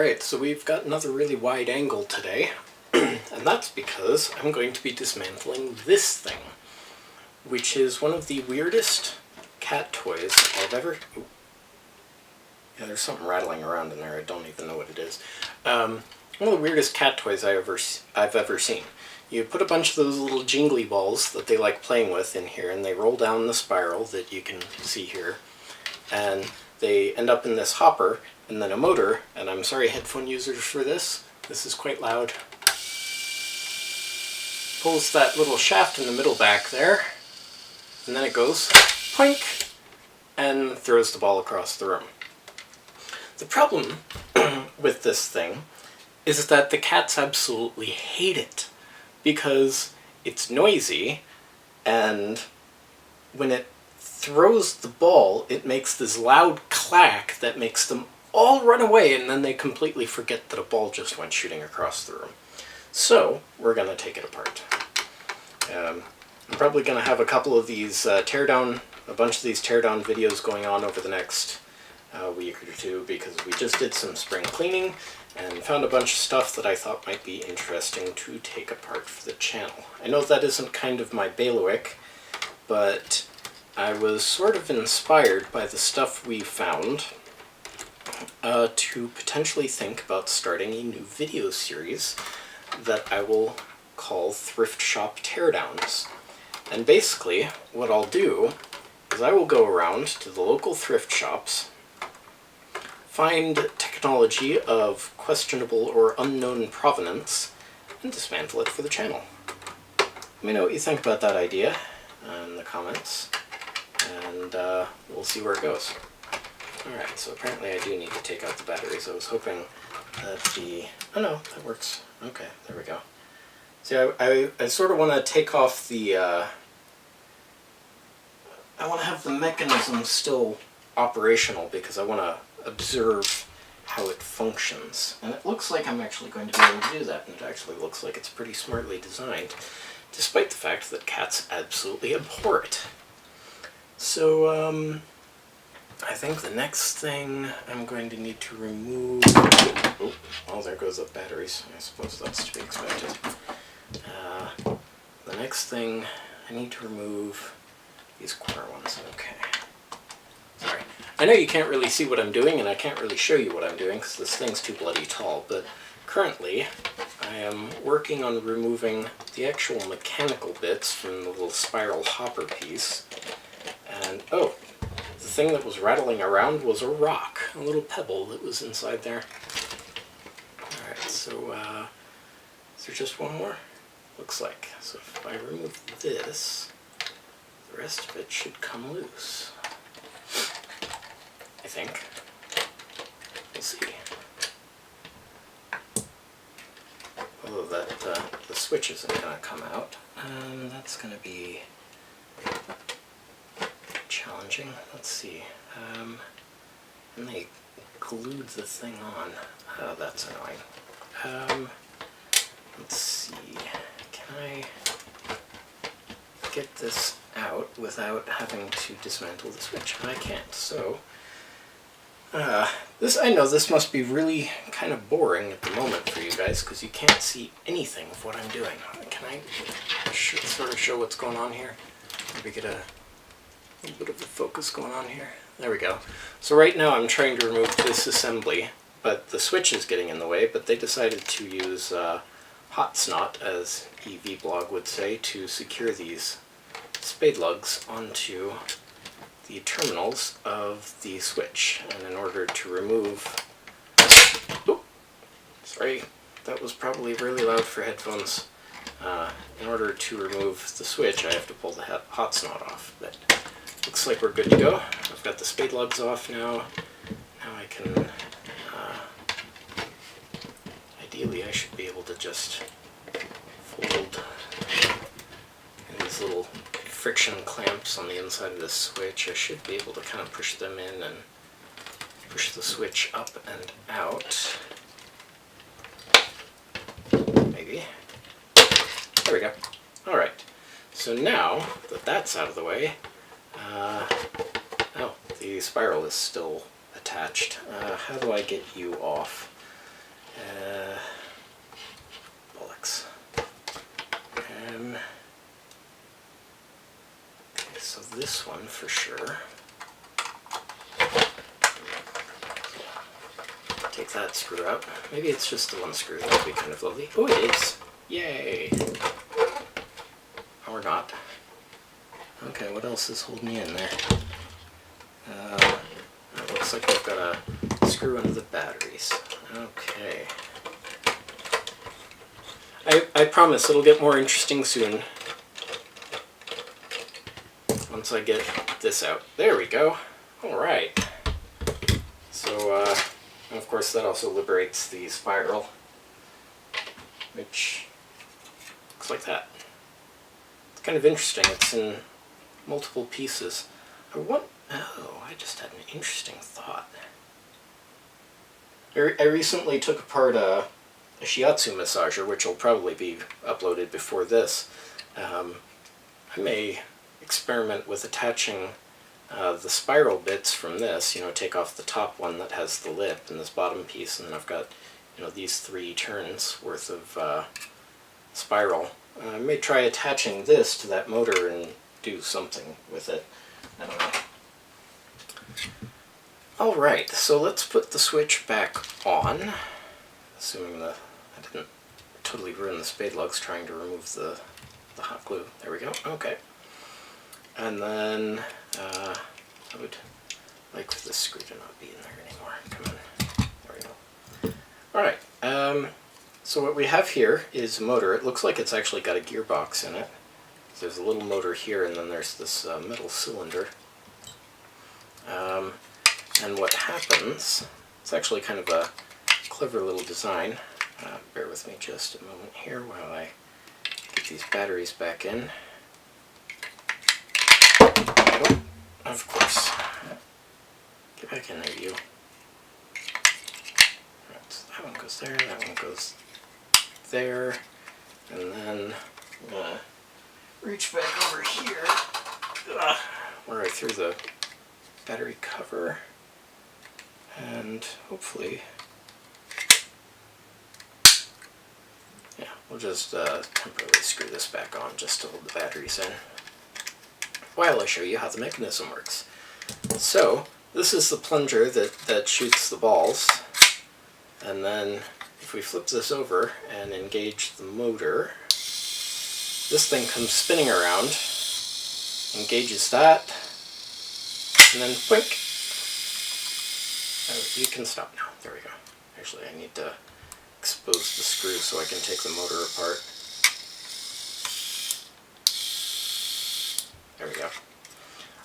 Alright, so we've got another really wide angle today, and that's because I'm going to be dismantling this thing, which is one of the weirdest cat toys I've ever... Ooh. Yeah, there's something rattling around in there, I don't even know what it is. One of the weirdest cat toys I've ever seen. You put a bunch of those little jingly balls that they like playing with in here, and they roll down the spiral that you can see here, and they end up in this hopper, and then a motor, and I'm sorry headphone users for this is quite loud, pulls that little shaft in the middle back there, and then it goes poink, and throws the ball across the room. The problem with this thing is that the cats absolutely hate it, because it's noisy, and when it throws the ball, it makes this loud clack that makes them all run away, and then they completely forget that a ball just went shooting across the room. So we're going to take it apart. I'm probably going to have a couple of these a bunch of these teardown videos going on over the next week or two, because we just did some spring cleaning and found a bunch of stuff that I thought might be interesting to take apart for the channel. I know that isn't kind of my bailiwick, but I was sort of inspired by the stuff we found to potentially think about starting a new video series that I will call Thrift Shop Teardowns. And basically what I'll do is I will go around to the local thrift shops, find technology of questionable or unknown provenance, and dismantle it for the channel. Let me know what you think about that idea in the comments, and we'll see where it goes. Alright, so apparently I do need to take out the batteries. I was hoping that the... Oh no, that works. Okay, there we go. See, I sort of want to take off the... I want to have the mechanism still operational, because I want to observe how it functions. And it looks like I'm actually going to be able to do that, and it actually looks like it's pretty smartly designed, despite the fact that cats absolutely abhor it. So, I think the next thing I'm going to need to remove... Oh, well, there goes the batteries. I suppose that's to be expected. The next thing, I need to remove these corner ones. Okay. Sorry. I know you can't really see what I'm doing, and I can't really show you what I'm doing because this thing's too bloody tall, but currently I am working on removing the actual mechanical bits from the little spiral hopper piece. And, oh, the thing that was rattling around was a rock, a little pebble that was inside there. Alright, so, is there just one more? Looks like. So if I remove this, the rest of it should come loose. I think. We'll see. Although the switch isn't going to come out. That's going to be challenging. Let's see. And they glued the thing on. Oh, that's annoying. Let's see. Can I get this out without having to dismantle the switch? I can't. So, I know this must be really kind of boring at the moment for you guys, because you can't see anything of what I'm doing. Can I sort of show what's going on here? Maybe get a little bit of a focus going on here. There we go. So right now I'm trying to remove this assembly, but the switch is getting in the way, but they decided to use hot snot, as EVblog would say, to secure these spade lugs onto the terminals of the switch. And in order to remove... Oh, sorry, that was probably really loud for headphones. In order to remove the switch, I have to pull the hot snot off. But looks like we're good to go. I've got the spade lugs off now. Now I can... Ideally, I should be able to just fold these little friction clamps on the inside of the switch. I should be able to kind of push them in and push the switch up and out. Maybe. There we go. Alright. So now that that's out of the way, oh, the spiral is still attached. How do I get you off? this one for sure. Take that screw out. Maybe it's just the one screw. That would be kind of lovely. Oh, it is. Yay. Or not. Okay, what else is holding me in there? It looks like I've got a screw under the batteries. Okay. I promise it'll get more interesting soon. Once I get this out. There we go. Alright. So, and of course that also liberates the spiral, which looks like that. It's kind of interesting. It's in multiple pieces. I just had an interesting thought. I recently took apart a shiatsu massager, which will probably be uploaded before this. I may experiment with attaching the spiral bits from this, take off the top one that has the lip and this bottom piece, and then I've got, these 3 turns worth of spiral. I may try attaching this to that motor and do something with it. I don't know. Alright, so let's put the switch back on, assuming I didn't totally ruin the spade lugs trying to remove the hot glue. There we go. Okay. And then I would like for this screw to not be in there anymore. Come on. There we go. Alright, so what we have here is a motor. It looks like it's actually got a gearbox in it. There's a little motor here, and then there's this metal cylinder. And what happens, it's actually kind of a clever little design. Bear with me just a moment here while I get these batteries back in. Oh, of course. Get back in there, you. Right, so that one goes there, that one goes there, and then I'm going to reach back over here where I threw the battery cover, and hopefully, yeah, we'll just temporarily screw this back on just to hold the batteries in while I show you how the mechanism works. So this is the plunger that shoots the balls, and then if we flip this over and engage the motor, this thing comes spinning around, engages that, and then blink. Oh, you can stop now. There we go. Actually, I need to expose the screw so I can take the motor apart. There we go.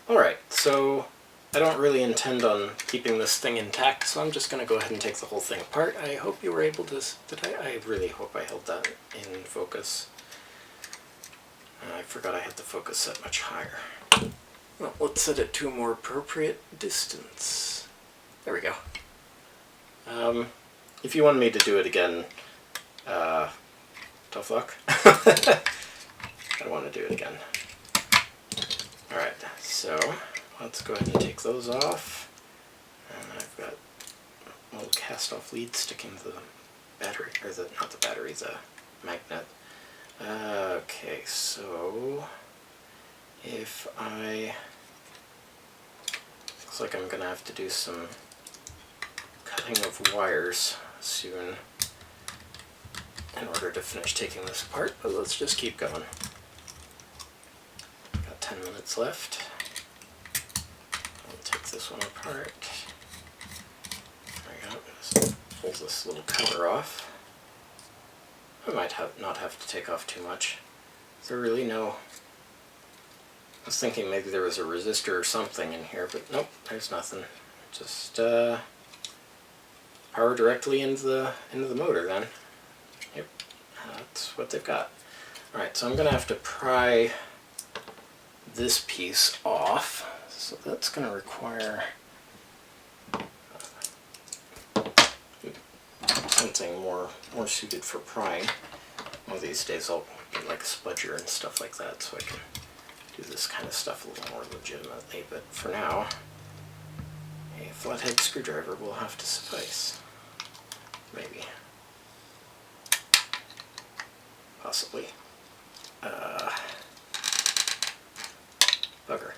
Alright, so I don't really intend on keeping this thing intact, so I'm just going to go ahead and take the whole thing apart. I hope you were able to... I really hope I held that in focus. I forgot I had the focus set much higher. Well, let's set it to a more appropriate distance. There we go. If you want me to do it again, tough luck. I don't want to do it again. Alright, so let's go ahead and take those off. And I've got a little cast-off lead sticking to the battery, or not the battery, the magnet. Okay, so if looks like I'm going to have to do some cutting of wires soon in order to finish taking this apart, but let's just keep going. Got 10 minutes left. I'll take this one apart. There we go. Just pull this little cover off. I might not have to take off too much. Is there really no... I was thinking maybe there was a resistor or something in here, but nope, there's nothing. Just power directly into the motor then. Yep, that's what they've got. Alright, so I'm going to have to pry this piece off. So that's going to require something more suited for prying. One of these days I'll get like a spudger and stuff like that so I can do this kind of stuff a little more legitimately, but for now a flathead screwdriver will have to suffice. Maybe. Possibly. Bugger.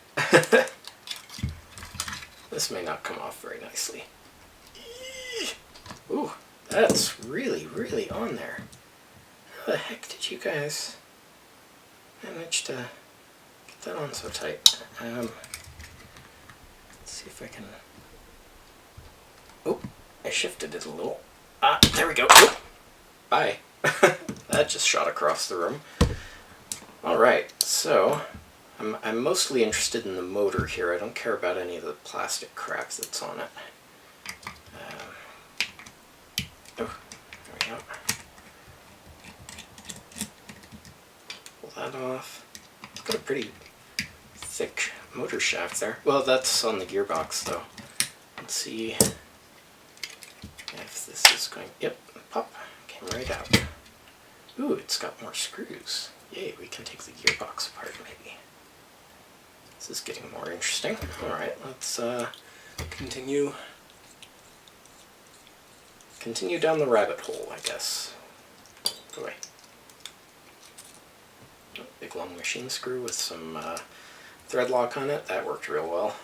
This may not come off very nicely. Ooh, that's really, really on there. How the heck did you guys manage to get that on so tight? Let's see if I can... Oh, I shifted it a little. Ah, there we go. Oh, bye. That just shot across the room. Alright, so I'm mostly interested in the motor here. I don't care about any of the plastic crap that's on it. Oh, there we go. Pull that off. It's got a pretty thick motor shaft there. Well, that's on the gearbox though. Let's see if this is going... Yep, pop, came right out. Ooh, it's got more screws. Yay, we can take the gearbox apart maybe. This is getting more interesting. Alright, let's continue down the rabbit hole, I guess. Boy. Oh, big long machine screw with some thread lock on it. That worked real well.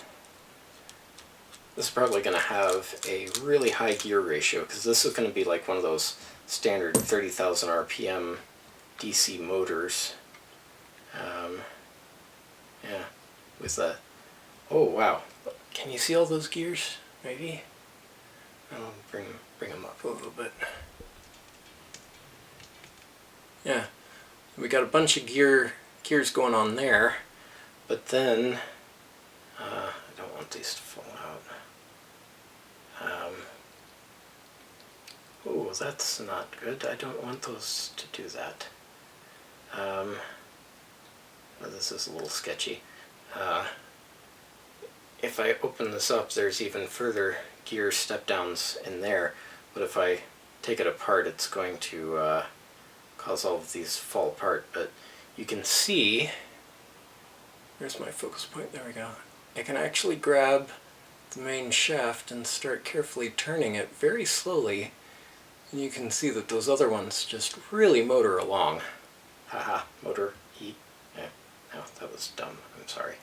This is probably going to have a really high gear ratio because this is going to be like one of those standard 30,000 RPM DC motors. Yeah, with the... Oh wow, can you see all those gears? Maybe I'll bring them up a little bit. Yeah, we got a bunch of gears going on there, but then I don't want these to fall out. Oh, that's not good. I don't want those to do that. Well, this is a little sketchy. If I open this up, there's even further gear step downs in there, but if I take it apart, it's going to cause all of these to fall apart. But you can see, there's my focus point, there we go. I can actually grab the main shaft and start carefully turning it very slowly, and you can see that those other ones just really motor along. Haha, motor E. Yeah, no, that was dumb, I'm sorry.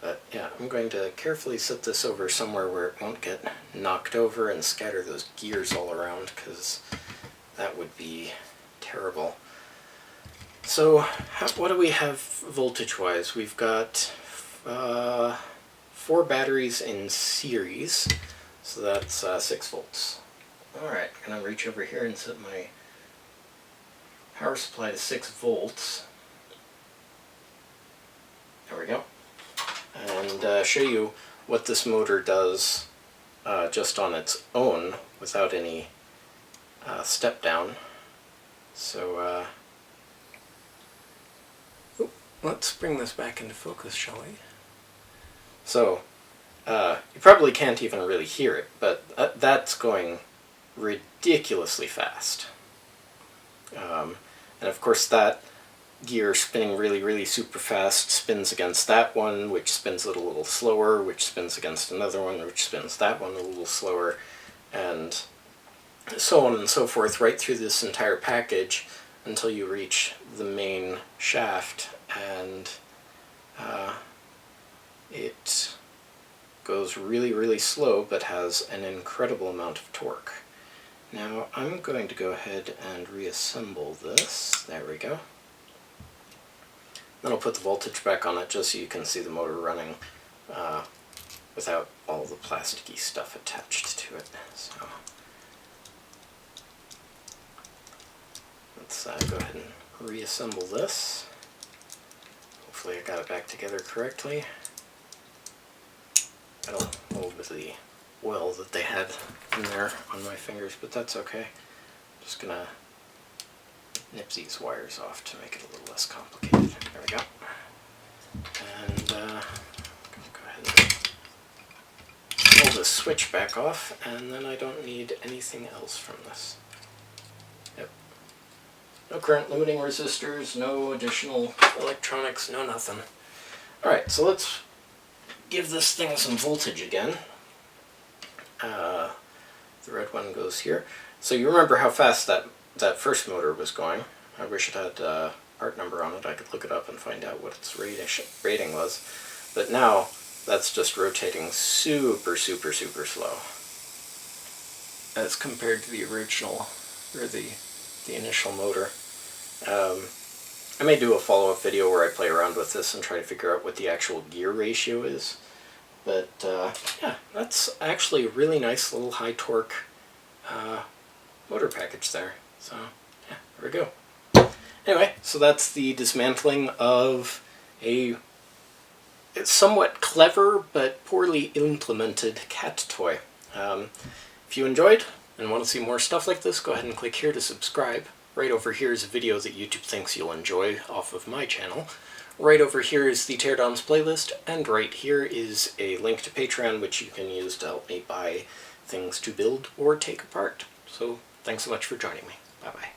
But yeah, I'm going to carefully set this over somewhere where it won't get knocked over and scatter those gears all around, because that would be terrible. So what do we have voltage-wise? We've got 4 batteries in series, so that's 6 volts. Alright, I'm going to reach over here and set my power supply to 6 volts. There we go. And show you what this motor does just on its own without any step down. So let's bring this back into focus, shall we? So you probably can't even really hear it, but that's going ridiculously fast. And of course that gear spinning really, really super fast spins against that one, which spins it a little slower, which spins against another one, which spins that one a little slower, and so on and so forth right through this entire package until you reach the main shaft, and it goes really, really slow but has an incredible amount of torque. Now I'm going to go ahead and reassemble this. There we go. Then I'll put the voltage back on it just so you can see the motor running without all the plasticky stuff attached to it. So let's go ahead and reassemble this. Hopefully I got it back together correctly. Got a little bit of the oil that they had in there on my fingers, but that's okay. Just gonna nip these wires off to make it a little less complicated. There we go. And go ahead and pull this switch back off, and then I don't need anything else from this. Yep. No current limiting resistors, no additional electronics, no nothing. Alright, so let's give this thing some voltage again. The red one goes here. So you remember how fast that first motor was going. I wish it had part number on it, I could look it up and find out what its rating was. But now, that's just rotating super, super, super slow as compared to the original, or the initial motor. I may do a follow-up video where I play around with this and try to figure out what the actual gear ratio is. But yeah, that's actually a really nice little high torque motor package there. So yeah, there we go. Anyway, so that's the dismantling of a somewhat clever but poorly implemented cat toy. If you enjoyed and want to see more stuff like this, go ahead and click here to subscribe. Right over here is a video that YouTube thinks you'll enjoy off of my channel. Right over here is the Teardowns playlist, and right here is a link to Patreon, which you can use to help me buy things to build or take apart. So thanks so much for joining me. Bye-bye.